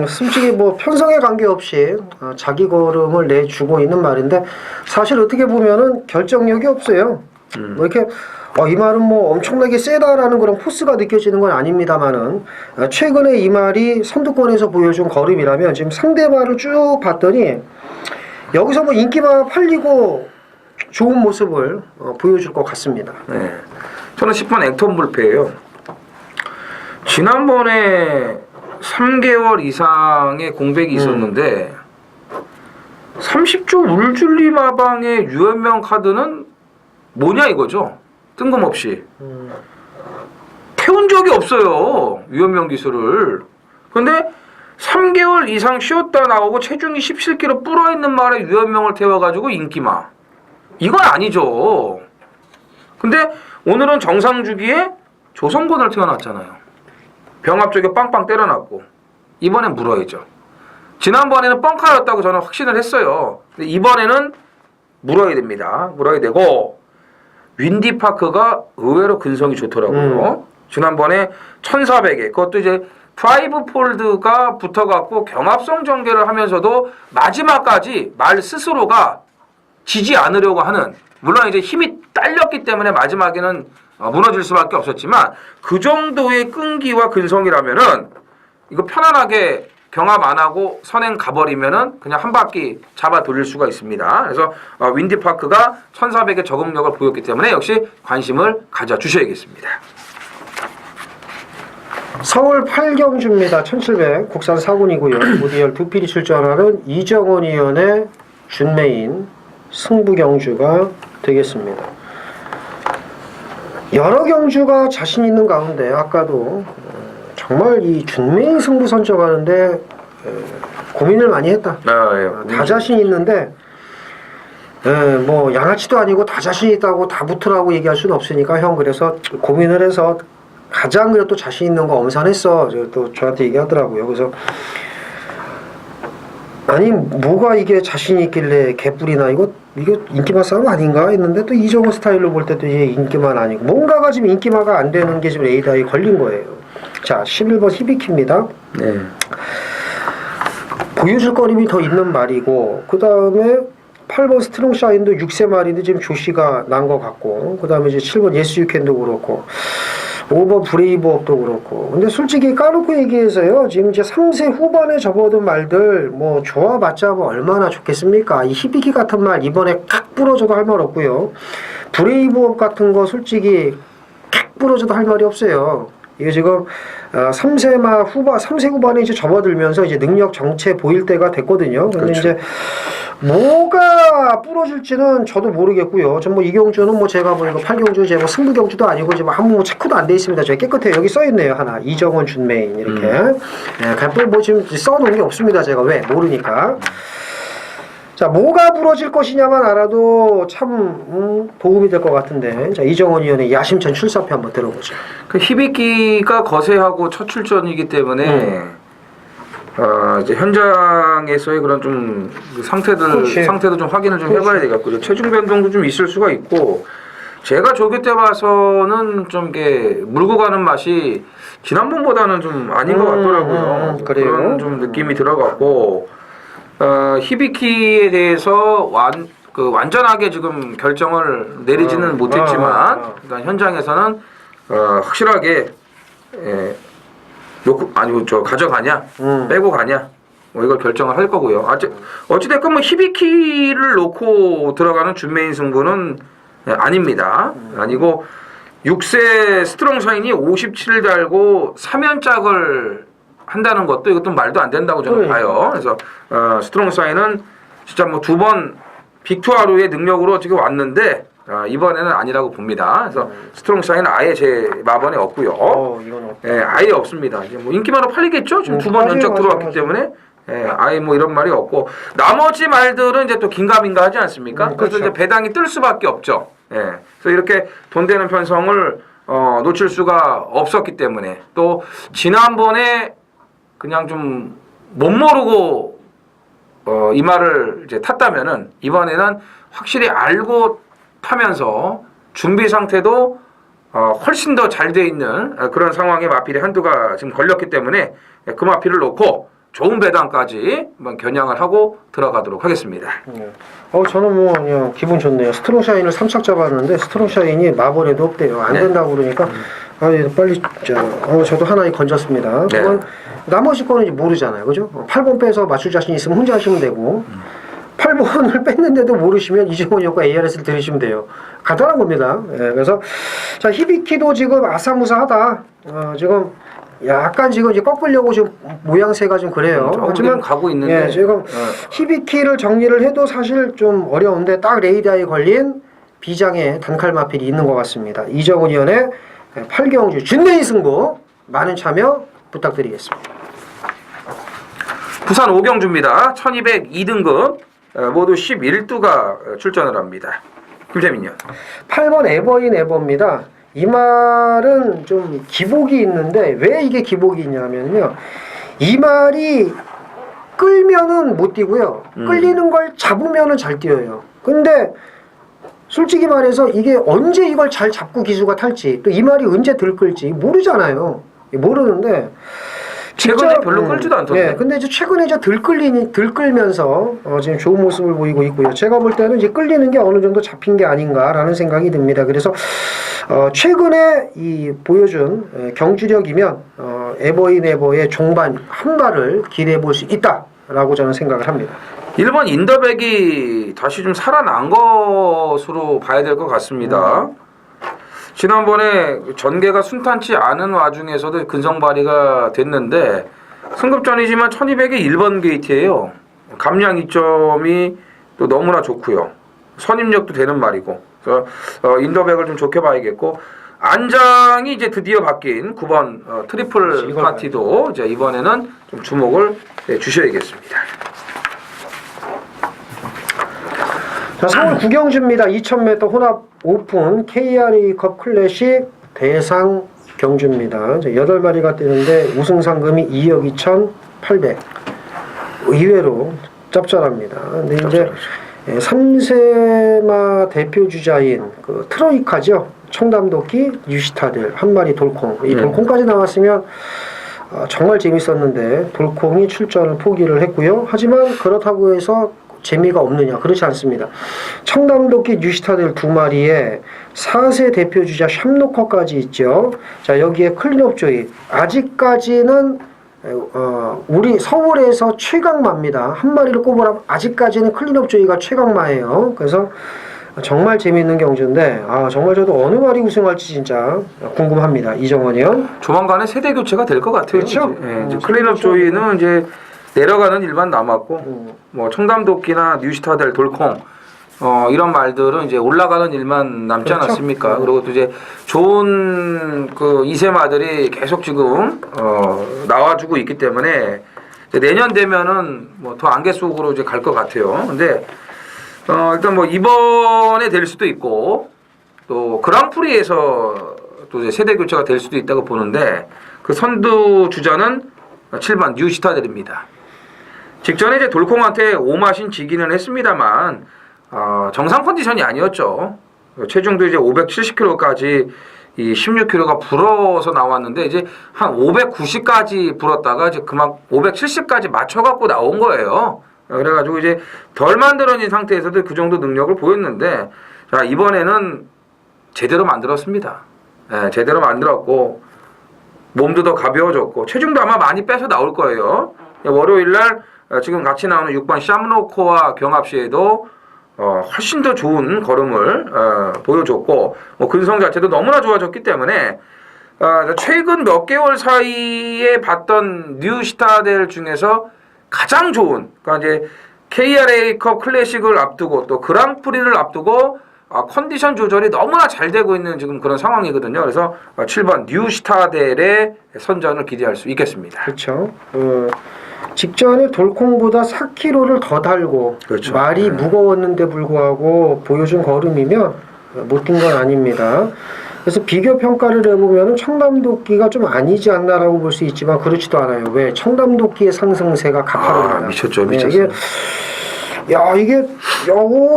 솔직히 뭐 편성에 관계없이 자기 걸음을 내주고 있는 말인데 사실 어떻게 보면은 결정력이 없어요. 뭐 이렇게 이 말은 뭐 엄청나게 세다라는 그런 포스가 느껴지는 건 아닙니다만은 최근에 이 말이 선두권에서 보여준 걸음이라면 지금 상대발을 쭉 봤더니 여기서 뭐 인기만 팔리고 좋은 모습을 보여줄 것 같습니다. 네. 저는 10번 액톤 불패예요. 지난번에 3개월 이상의 공백이 있었는데 30조 울줄리 마방의 유연명 카드는 뭐냐 이거죠. 뜬금없이 태운 적이 없어요. 유연명 기술을. 근데 3개월 이상 쉬었다 나오고 체중이 17kg 불어있는 말에 유연명을 태워가지고 인기마. 이건 아니죠. 근데 오늘은 정상 주기에 조성권을 태어났잖아요. 병합 쪽에 빵빵 때려놨고 이번엔 물어야죠. 지난번에는 뻥카였다고 저는 확신을 했어요. 근데 이번에는 물어야 됩니다. 물어야 되고 윈디파크가 의외로 근성이 좋더라고요. 지난번에 1400에 그것도 이제 파이브 폴드가 붙어갖고 경합성 전개를 하면서도 마지막까지 말 스스로가 지지 않으려고 하는, 물론 이제 힘이 딸렸기 때문에 마지막에는 무너질 수밖에 없었지만 그 정도의 끈기와 근성이라면은 이거 편안하게 경합 안 하고 선행 가버리면은 그냥 한 바퀴 잡아 돌릴 수가 있습니다. 그래서 윈디파크가 1400의 적응력을 보였기 때문에 역시 관심을 가져주셔야겠습니다. 서울 8경주입니다. 1700 국산 4군이고요. 모디열 두 필이 출전하는 이정원 위원의 준메인 승부 경주가 되겠습니다. 여러 경주가 자신 있는 가운데 아까도 정말 이 준메인 승부 선정하는데 고민을 많이 했다. 다 자신 있는데 뭐 양아치도 아니고 다 자신 있다고 다 붙으라고 얘기할 수는 없으니까 형 그래서 고민을 해서 가장 그래도 자신 있는 거 엄선했어. 또 저한테 얘기하더라고요. 그래서 아니 뭐가 이게 자신 있길래 개뿔이나 이거 인기만 싸움 아닌가 했는데 또 이정호 스타일로 볼 때도 이게 인기만 아니고 뭔가가 지금 인기마가 안 되는 게 지금 레이더에 걸린 거예요. 자 11번 히비키입니다. 네. 보여줄 거림이 더 있는 말이고 그 다음에 8번 스트롱샤인도 6세 말인데 지금 조시가 난 것 같고 그 다음에 이제 7번 예스 유캔도 그렇고 5번 브레이브업도 그렇고 근데 솔직히 까놓고 얘기해서요 지금 이제 3세 후반에 접어든 말들 뭐 좋아봤자 뭐 얼마나 좋겠습니까. 이 히비키 같은 말 이번에 칵 부러져도 할 말 없고요. 브레이브업 같은 거 솔직히 칵 부러져도 할 말이 없어요. 이게 지금 3세 후반에 이제 접어들면서 이제 능력 정체 보일 때가 됐거든요. 근데 그렇죠. 이제 뭐가 부러질지는 저도 모르겠고요. 전 뭐 이 경주는 뭐 제가 뭐 이거 8경주 제가 뭐 승부 경주도 아니고 지금 아무 체크도 안 돼 있습니다. 저희 깨끗해요. 여기 써 있네요. 하나 이정원 준메인 이렇게. 네, 뭐 지금 써놓은 게 없습니다. 제가 왜 모르니까. 자, 뭐가 부러질 것이냐만 알아도 참 도움이 될 것 같은데. 자, 이정원 의원의 야심찬 출사표 한번 들어보죠. 그 히비키가 거세하고 첫 출전이기 때문에 이제 현장에서의 그런 좀 상태도 좀 확인을 좀 해봐야 되겠고 체중 변동도 좀 있을 수가 있고 제가 조교 때 봐서는 좀 이게 물고 가는 맛이 지난번보다는 좀 아닌 것 같더라고요. 그래요? 그런 좀 느낌이 들어갔고 히비키에 대해서 완전하게 지금 결정을 내리지는 못했지만 일단 현장에서는 확실하게 가져가냐 빼고 가냐 뭐 이걸 결정을 할 거고요. 어찌됐건 뭐 히비키를 놓고 들어가는 준메인 승부는 아닙니다. 아니고 6세 스트롱샤인이 57 달고 3연짝을 한다는 것도 이것도 말도 안 된다고 저는 봐요. 그래서 스트롱샤인은 진짜 뭐 2번 빅투아루의 능력으로 지금 왔는데 이번에는 아니라고 봅니다. 그래서 스트롱샤인은 아예 제 마번에 없고요. 아예 없습니다. 이제 뭐 인기만으로 팔리겠죠. 지금 2번 연적 들어왔기 때문에 아예 뭐 이런 말이 없고 나머지 말들은 이제 또 긴가민가 하지 않습니까? 그래서 그렇죠. 이제 배당이 뜰 수밖에 없죠. 그래서 이렇게 돈 되는 편성을 놓칠 수가 없었기 때문에 또 지난번에 그냥 좀 못 모르고 이 말을 이제 탔다면은 이번에는 확실히 알고 타면서 준비 상태도 훨씬 더 잘 돼 있는 그런 상황에 마필이 한두가 지금 걸렸기 때문에 그 마필을 놓고 좋은 배당까지 한번 겨냥을 하고 들어가도록 하겠습니다. 저는 뭐 그냥 기분 좋네요. 스트롱샤인을 3착 잡았는데 스트롱샤인이 마번에도 없대요. 안 된다고 그러니까 빨리 저도 하나 건졌습니다. 네. 나머지 거는 이제 모르잖아요. 그죠? 8번 빼서 맞출 자신 있으면 혼자 하시면 되고 8번을 뺐는데도 모르시면 이정원 효과 ARS를 들으시면 돼요. 간단한 겁니다. 그래서 자 히비키도 지금 아사무사하다. 지금 약간 지금 이제 꺾으려고 지금 모양새가 좀 그래요. 하지만 가고 있는데 지금 히비키를 정리를 해도 사실 좀 어려운데 딱 레이더에 걸린 비장의 단칼 마필이 있는 것 같습니다. 이정원 의원의 8경주 준메인 승부 많은 참여 부탁드리겠습니다. 부산 5경주입니다. 1202등급 모두 11두가 출전을 합니다. 김재민요. 8번 에버인 에버입니다. 이 말은 좀 기복이 있는데 왜 이게 기복이 있냐면요. 이 말이 끌면은 못 뛰고요. 끌리는 걸 잡으면은 잘 뛰어요. 근데 솔직히 말해서 이게 언제 이걸 잘 잡고 기수가 탈지 또 이 말이 언제 들끓지 모르잖아요. 모르는데 최근에 별로 끌지도 않던데. 네, 근데 이제 최근에 이제 들끌면서 지금 좋은 모습을 보이고 있고요. 제가 볼 때는 이제 끌리는 게 어느 정도 잡힌 게 아닌가라는 생각이 듭니다. 그래서 최근에 이 보여준 경주력이면 에버인 에버의 종반 한 발을 기대해 볼 수 있다라고 저는 생각을 합니다. 일본 인더백이 다시 좀 살아난 것으로 봐야 될 것 같습니다. 지난번에 전개가 순탄치 않은 와중에서도 근성 발휘가 됐는데 승급전이지만 1200의 1번 게이트예요. 감량 이점이 또 너무나 좋고요. 선임력도 되는 말이고 그래서 인더백을 좀 좋게 봐야겠고 안장이 이제 드디어 바뀐 9번 트리플 파티도 이제 이번에는 좀 주목을 주셔야겠습니다. 자, 서울 구경주입니다. 2000m 혼합 오픈 KRA컵 클래식 대상 경주입니다. 8마리가 뛰는데 우승 상금이 2억 2,800. 의외로 짭짤합니다. 근데 이제 3세마 대표 주자인 그 트로이카죠. 청담도끼, 뉴시타들, 한 마리 돌콩. 이 돌콩까지 나왔으면 정말 재밌었는데 돌콩이 출전을 포기를 했고요. 하지만 그렇다고 해서 재미가 없느냐? 그렇지 않습니다. 청담도끼 뉴시타들 2마리에 4세 대표주자 샴노커까지 있죠. 자, 여기에 클린업 조이. 아직까지는 우리 서울에서 최강마입니다. 한 마리를 꼽으라면 아직까지는 클린업 조이가 최강마예요. 그래서 정말 재미있는 경주인데 정말 저도 어느 말이 우승할지 진짜 궁금합니다. 이정원이 형. 조만간에 세대 교체가 될 것 같아요. 그렇죠? 이제 클린업 조이는 이제 내려가는 일반 남았고 뭐 청담도끼나 뉴시타델 돌콩 이런 말들은 이제 올라가는 일만 남지 그렇죠? 않았습니까? 그리고 또 이제 좋은 그 이세마들이 계속 지금 나와주고 있기 때문에 이제 내년 되면은 뭐 더 안개 속으로 이제 갈 것 같아요. 근데 일단 뭐 이번에 될 수도 있고 또 그랑프리에서 또 이제 세대 교체가 될 수도 있다고 보는데 그 선두 주자는 7번 뉴시타델입니다. 직전에 이제 돌콩한테 오마신 지기는 했습니다만 정상 컨디션이 아니었죠. 체중도 이제 570kg까지 이 16kg가 불어서 나왔는데 이제 한 590까지 불었다가 이제 그만 570까지 맞춰갖고 나온 거예요. 그래가지고 이제 덜 만들어진 상태에서도 그 정도 능력을 보였는데 자 이번에는 제대로 만들었습니다. 네, 제대로 만들었고 몸도 더 가벼워졌고 체중도 아마 많이 빼서 나올 거예요. 월요일날 지금 같이 나오는 6번 샴노코와 경합 시에도 훨씬 더 좋은 걸음을 보여줬고 뭐 근성 자체도 너무나 좋아졌기 때문에 최근 몇 개월 사이에 봤던 뉴시타델 중에서 가장 좋은 그러니까 이제 KRA컵 클래식을 앞두고 또 그랑프리를 앞두고 컨디션 조절이 너무나 잘 되고 있는 지금 그런 상황이거든요. 그래서 7번 뉴시타델의 선전을 기대할 수 있겠습니다. 그렇죠. 직전에 돌콩보다 4kg를 더 달고 그렇죠. 말이 무거웠는데 불구하고 보여준 걸음이면 못 뛴 건 아닙니다. 그래서 비교 평가를 해보면 청담도끼가 좀 아니지 않나라고 볼 수 있지만 그렇지도 않아요. 왜? 청담도끼의 상승세가 가파릅니다. 미쳤죠.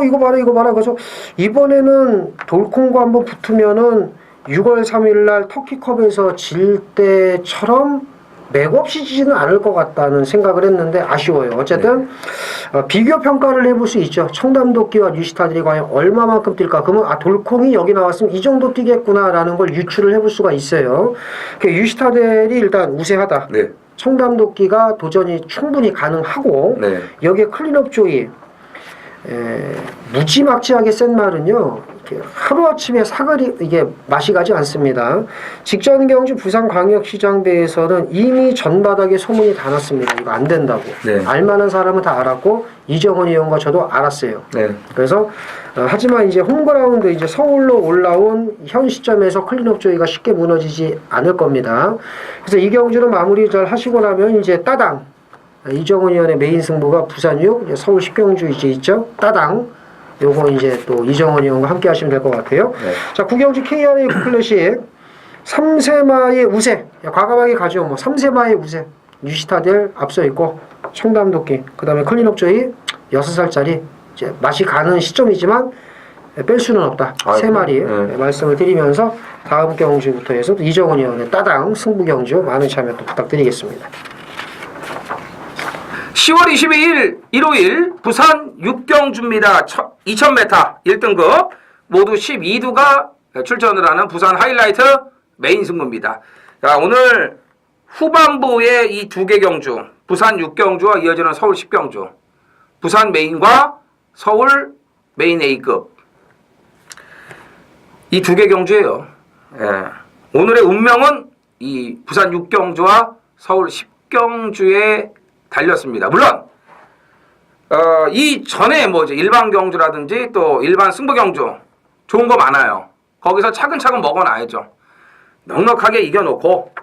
이거 봐라. 그래서 이번에는 돌콩과 한번 붙으면은 6월 3일날 터키컵에서 질 때처럼 맥없이 지지는 않을 것 같다는 생각을 했는데 아쉬워요. 어쨌든 비교 평가를 해볼 수 있죠. 청담도끼와 뉴시타들이 과연 얼마만큼 뛸까? 그러면 돌콩이 여기 나왔으면 이 정도 뛰겠구나라는 걸 유추를 해볼 수가 있어요. 뉴시타들이 일단 우세하다. 네. 청담도끼가 도전이 충분히 가능하고 네. 여기에 클린업 조이 무지막지하게 센 말은요 하루아침에 사거리 이게 맛이 가지 않습니다. 직전 경주 부산광역시장배에서는 이미 전바닥에 소문이 다 났습니다. 이거 안 된다고. 네. 알만한 사람은 다 알았고 이정원 의원과 저도 알았어요. 네. 그래서 하지만 이제 홈그라운드 이제 서울로 올라온 현 시점에서 클린업 조이가 쉽게 무너지지 않을 겁니다. 그래서 이 경주는 마무리 잘 하시고 나면 이제 따당 이정원 의원의 메인 승부가 부산 6, 서울 10경주 이제 있죠. 따당. 요거 이제 또 이정원 의원과 함께 하시면 될 것 같아요. 네. 자, 구경주 KRA 클래식 3세마의 우세. 과감하게 가죠. 뭐 3세마의 우세. 뉴시타델 앞서 있고 청담도끼. 그다음에 클린업 조이 6살짜리 이제 맛이 가는 시점이지만 뺄 수는 없다. 아이고, 세 마리 네. 말씀을 드리면서 다음 경주부터 해서 또 이정훈 의원의 따당 승부 경주 많은 참여 또 부탁드리겠습니다. 10월 22일 일요일 부산 6경주입니다. 2000m 1등급 모두 12두가 출전을 하는 부산 하이라이트 메인 승부입니다. 자, 오늘 후반부에 이 두 개 경주 부산 6경주와 이어지는 서울 10경주 부산 메인과 서울 메인 A급 이 두 개 경주예요. 예. 오늘의 운명은 이 부산 6경주와 서울 10경주에 달렸습니다. 물론 이 전에 뭐 이제 일반 경주라든지 또 일반 승부 경주 좋은 거 많아요. 거기서 차근차근 먹어놔야죠. 넉넉하게 이겨놓고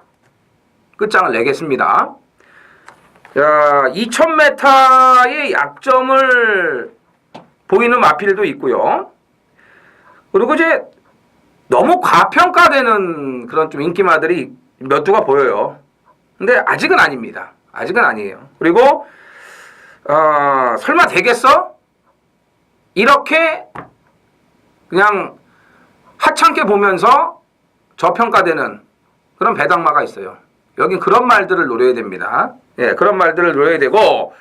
끝장을 내겠습니다. 자, 2000m의 약점을 보이는 마필도 있고요. 그리고 이제 너무 과평가되는 그런 좀 인기마들이 몇 두가 보여요. 근데 아직은 아닙니다. 아직은 아니에요. 그리고 설마 되겠어? 이렇게 그냥 하찮게 보면서 저평가되는 그런 배당마가 있어요. 여긴 그런 말들을 노려야 됩니다. 예, 그런 말들을 노려야 되고,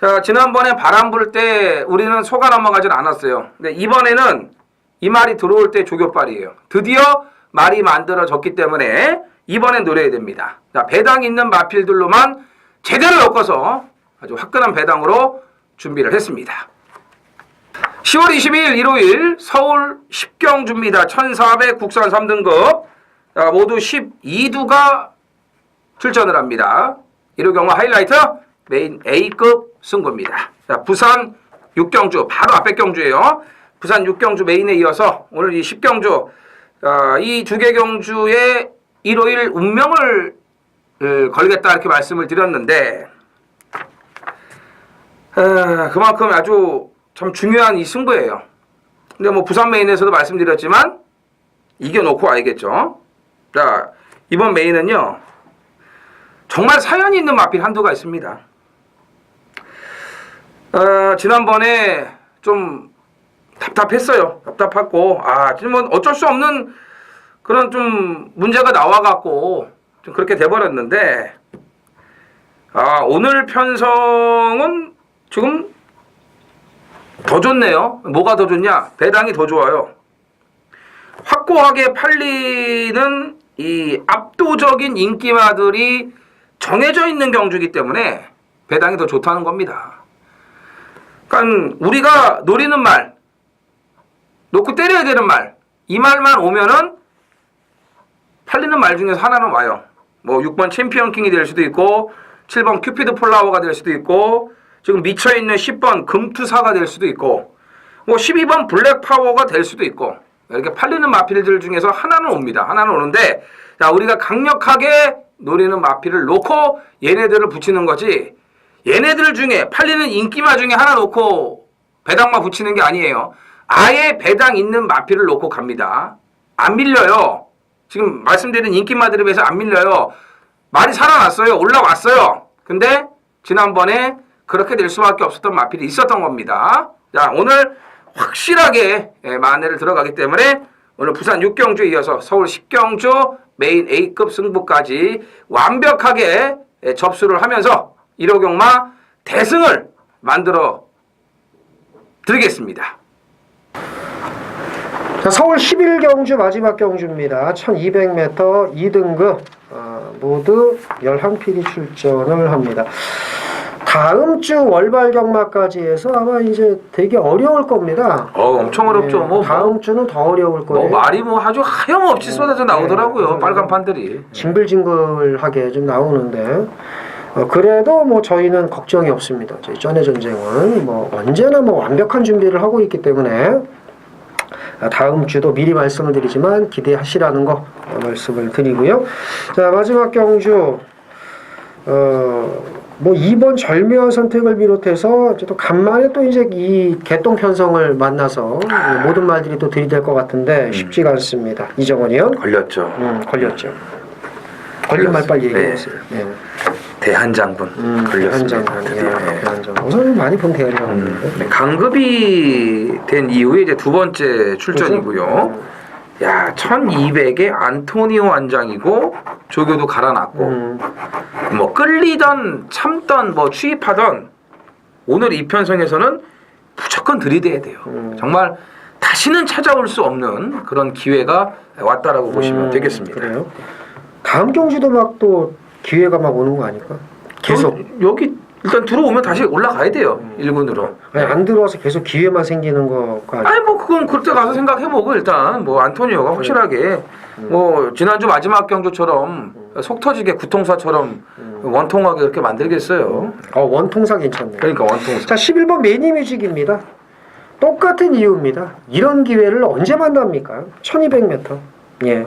자, 지난번에 바람 불 때 우리는 속아 넘어가진 않았어요. 근데 이번에는 이 말이 들어올 때 조교빨이에요. 드디어 말이 만들어졌기 때문에 이번엔 노려야 됩니다. 자, 배당 있는 마필들로만 제대로 엮어서 아주 화끈한 배당으로 준비를 했습니다. 10월 22일 일요일 서울 10경주입니다. 1400 국산 3등급 자, 모두 12두가 출전을 합니다. 1호 경마 하이라이트 메인 A급 승부입니다. 자, 부산 6경주 바로 앞에 경주예요. 부산 6경주 메인에 이어서 오늘 이 10경주 이 두 개 경주의 일요일 운명을 걸겠다 이렇게 말씀을 드렸는데 그만큼 아주 참 중요한 이 승부예요. 근데 뭐 부산 메인에서도 말씀드렸지만 이겨놓고 와야겠죠. 자, 이번 메인은요 정말 사연이 있는 마필 한두가 있습니다. 지난번에 좀 답답했어요. 답답했고 지금 뭐 어쩔 수 없는 그런 좀 문제가 나와갖고 좀 그렇게 돼버렸는데 오늘 편성은 지금 더 좋네요. 뭐가 더 좋냐? 배당이 더 좋아요. 확고하게 팔리는 이 압도적인 인기마들이 정해져 있는 경주이기 때문에 배당이 더 좋다는 겁니다. 그러니까 우리가 노리는 말, 놓고 때려야 되는 말, 이 말만 오면은 팔리는 말 중에서 하나는 와요. 뭐 6번 챔피언킹이 될 수도 있고 7번 큐피드 폴라워가 될 수도 있고 지금 미쳐있는 10번 금투사가 될 수도 있고 뭐 12번 블랙파워가 될 수도 있고 이렇게 팔리는 마필들 중에서 하나는 옵니다. 하나는 오는데 자, 우리가 강력하게 노리는 마필을 놓고 얘네들을 붙이는 거지 얘네들 중에 팔리는 인기마 중에 하나 놓고 배당마 붙이는 게 아니에요. 아예 배당 있는 마필을 놓고 갑니다. 안 밀려요. 지금 말씀드린 인기마들에 비해서 안 밀려요. 말이 살아났어요. 올라왔어요. 근데 지난번에 그렇게 될 수밖에 없었던 마필이 있었던 겁니다. 자, 오늘 확실하게 만회를 들어가기 때문에 오늘 부산 6경주에 이어서 서울 10경주 메인 A급 승부까지 완벽하게 접수를 하면서 1호 경마 대승을 만들어 드리겠습니다. 자, 서울 11경주 마지막 경주입니다. 1200m 2등급 모두 11필이 출전을 합니다. 다음 주 월발 경마까지 해서 아마 이제 되게 어려울 겁니다. 엄청 어렵죠. 다음 주는 더 어려울 거예요. 말이 아주 하염없이 쏟아져 나오더라고요. 빨간 판들이. 징글징글하게 좀 나오는데 그래도 뭐 저희는 걱정이 없습니다. 저희 전의 전쟁은 뭐 언제나 뭐 완벽한 준비를 하고 있기 때문에 다음 주도 미리 말씀을 드리지만 기대하시라는 거 말씀을 드리고요. 자, 마지막 경주 뭐 2번 절묘한 선택을 비롯해서 이제 또 간만에 또 이제 이 개똥 편성을 만나서 모든 말들이 또 들이댈 것 같은데 쉽지가 않습니다. 이정원 의원 걸렸죠. 걸렸죠. 걸린 말 빨리 얘기해 보세요. 네. 대한장군 걸렸습니다. 대한장군. 저는 많이 본 대한장군인데. 강급이 된 이후에 이제 두 번째 출전이고요. 야, 1200에 안토니오 완장이고 조교도 갈아놨고 뭐 끌리던 참던 뭐 추입하던 오늘 이 편성에서는 무조건 들이대야 돼요. 정말 다시는 찾아올 수 없는 그런 기회가 왔다라고 보시면 되겠습니다. 그래요? 다음 경주도 막 또 기회가 막 오는 거 아닐까? 계속 여기 일단 들어오면 다시 올라가야 돼요. 1군으로. 아니, 안 들어와서 계속 기회만 생기는 거가 아니 뭐 그건 그때 가서 생각해보고 일단 뭐 안토니오가 확실하게 뭐 지난주 마지막 경주처럼 속 터지게 구통사처럼 원통하게 그렇게 만들겠어요. 원통사 괜찮네요. 그러니까 원통사. 자, 11번 매니뮤직입니다. 똑같은 이유입니다. 이런 기회를 언제 만납니까? 1200m. 예.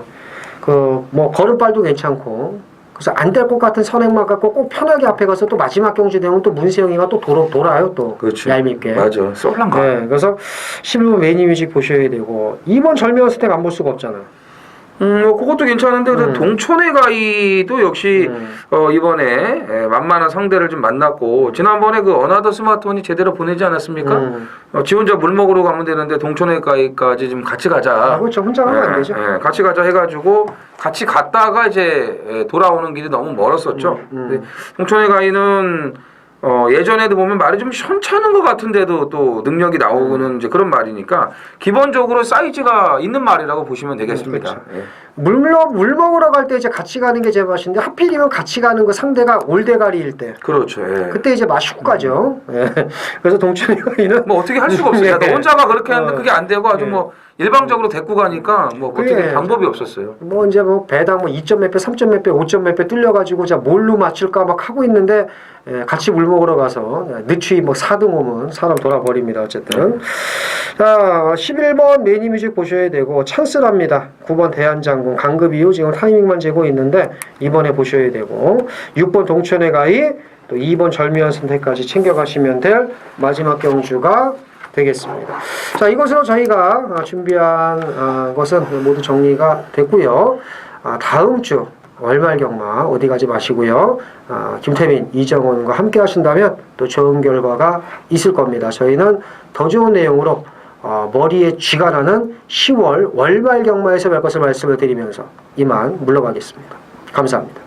뭐 걸음발도 괜찮고. 그래서 안 될 것 같은 선행만 갖고 꼭 편하게 앞에 가서 또 마지막 경주 되면 또 문세영이가 또 돌아요 또. 그렇지. 얄밉게. 맞아. 쏠랑가. 네. 그래서 11번 매니뮤직 보셔야 되고 2번 절묘한 스택 안 볼 수가 없잖아. 뭐 그것도 괜찮은데 동촌의 가이도 역시 이번에 만만한 상대를 좀 만났고 지난번에 그 어나더 스마트폰이 제대로 보내지 않았습니까? 지 혼자 물 먹으러 가면 되는데 동촌의 가이까지 좀 같이 가자. 그렇죠. 혼자 가면 안 되죠. 같이 가자 해가지고 같이 갔다가 이제 돌아오는 길이 너무 멀었었죠. 근데 동촌의 가이는 예전에도 보면 말이 좀 현찮은 것 같은데도 또 능력이 나오는 이제 그런 말이니까 기본적으로 사이즈가 있는 말이라고 보시면 되겠습니다. 그렇죠. 물 먹으러 갈 때 이제 같이 가는 게 제 맛인데 하필이면 같이 가는 거 상대가 올대가리일 때. 그렇죠. 예. 그때 이제 마시고 가죠. 그래서 동천이 가이는 뭐 어떻게 할 수가 없어요. 너 혼자가 그렇게 하는데 그게 안 되고 아주 뭐 일방적으로 데리고 가니까 뭐 어떻게 방법이 없었어요. 뭐 이제 뭐 배당 뭐 2점 몇 배, 3점 몇 배, 5점 몇 배 뚫려가지고 자 뭘로 맞출까 막 하고 있는데 같이 물 먹으러 가서 늦추이 뭐 4등 오면 사람 돌아버립니다. 어쨌든 자 11번 매니뮤직 보셔야 되고 찬스랍니다. 9번 대한장군 강급 이후 지금 타이밍만 재고 있는데 이번에 보셔야 되고 6번 동천의 가이 또 2번 절묘한 선택까지 챙겨가시면 될 마지막 경주가 되겠습니다. 자, 이것으로 저희가 준비한 것은 모두 정리가 됐고요. 다음 주 월말 경마 어디 가지 마시고요. 김태민, 이정원과 함께 하신다면 또 좋은 결과가 있을 겁니다. 저희는 더 좋은 내용으로 머리에 쥐가 나는 10월 월말 경마에서 뵐 것을 말씀을 드리면서 이만 물러가겠습니다. 감사합니다.